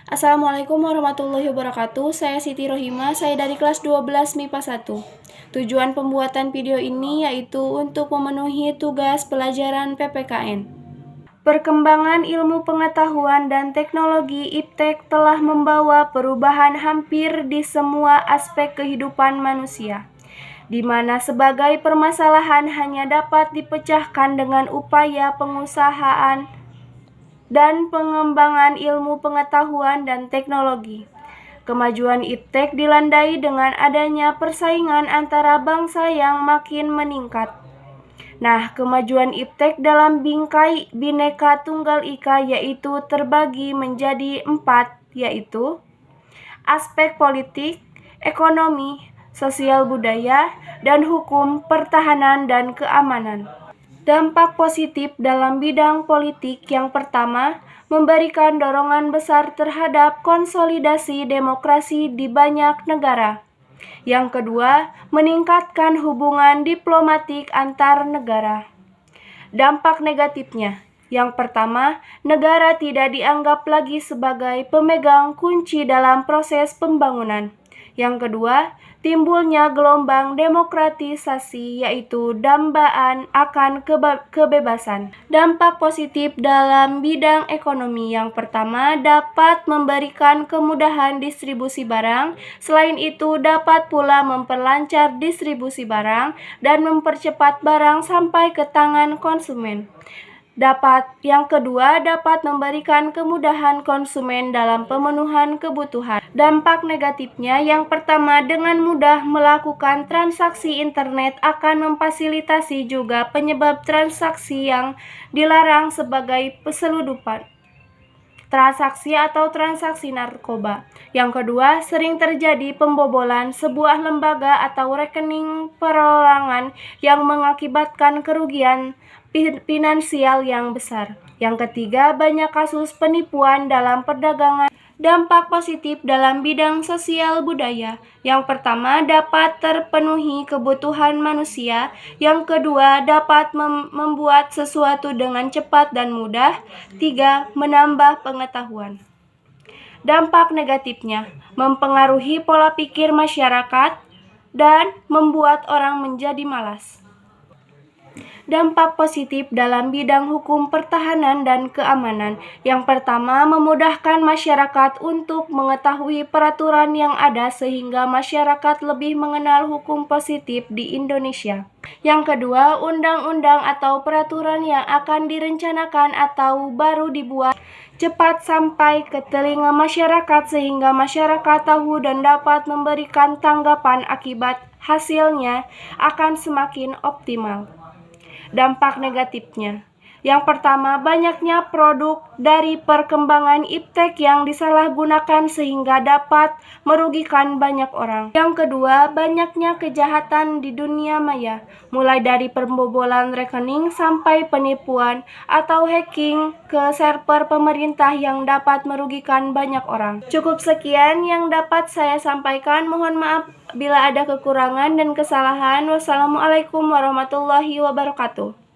Assalamualaikum warahmatullahi wabarakatuh. Saya Siti Rohima, saya dari kelas 12 MIPA 1. Tujuan pembuatan video ini yaitu untuk memenuhi tugas pelajaran PPKN. Perkembangan ilmu pengetahuan dan teknologi IPTEK telah membawa perubahan hampir di semua aspek kehidupan manusia, di mana sebagai permasalahan hanya dapat dipecahkan dengan upaya pengusahaan dan pengembangan ilmu pengetahuan dan teknologi. Kemajuan IPTEK dilandai dengan adanya persaingan antara bangsa yang makin meningkat. Nah, kemajuan IPTEK dalam bingkai Bhinneka Tunggal Ika yaitu terbagi menjadi 4, yaitu aspek politik, ekonomi, sosial budaya, dan hukum, pertahanan, dan keamanan. Dampak positif dalam bidang politik yang pertama, memberikan dorongan besar terhadap konsolidasi demokrasi di banyak negara. Yang kedua, meningkatkan hubungan diplomatik antar negara. Dampak negatifnya, yang pertama, negara tidak dianggap lagi sebagai pemegang kunci dalam proses pembangunan. Yang kedua, timbulnya gelombang demokratisasi yaitu dambaan akan kebebasan. Dampak positif dalam bidang ekonomi yang pertama dapat memberikan kemudahan distribusi barang, selain itu dapat pula memperlancar distribusi barang dan mempercepat barang sampai ke tangan konsumen. Yang kedua dapat memberikan kemudahan konsumen dalam pemenuhan kebutuhan. Dampak negatifnya yang pertama, dengan mudah melakukan transaksi internet akan memfasilitasi juga penyebab transaksi yang dilarang sebagai peselundupan, transaksi atau transaksi narkoba. Yang kedua, sering terjadi pembobolan sebuah lembaga atau rekening perorangan yang mengakibatkan kerugian finansial yang besar. Yang ketiga, banyak kasus penipuan dalam perdagangan. Dampak positif dalam bidang sosial budaya. Yang pertama, dapat terpenuhi kebutuhan manusia. Yang kedua, dapat membuat sesuatu dengan cepat dan mudah. 3. Menambah pengetahuan. Dampak negatifnya, mempengaruhi pola pikir masyarakat dan membuat orang menjadi malas. Dampak positif dalam bidang hukum, pertahanan, dan keamanan. Yang pertama, memudahkan masyarakat untuk mengetahui peraturan yang ada sehingga masyarakat lebih mengenal hukum positif di Indonesia. Yang kedua, undang-undang atau peraturan yang akan direncanakan atau baru dibuat cepat sampai ke telinga masyarakat sehingga masyarakat tahu dan dapat memberikan tanggapan akibat hasilnya akan semakin optimal. Dampak negatifnya, yang pertama, banyaknya produk dari perkembangan IPTEK yang disalahgunakan sehingga dapat merugikan banyak orang. Yang kedua, banyaknya kejahatan di dunia maya, mulai dari pembobolan rekening sampai penipuan atau hacking ke server pemerintah yang dapat merugikan banyak orang. Cukup sekian yang dapat saya sampaikan. Mohon maaf bila ada kekurangan dan kesalahan. Wassalamualaikum warahmatullahi wabarakatuh.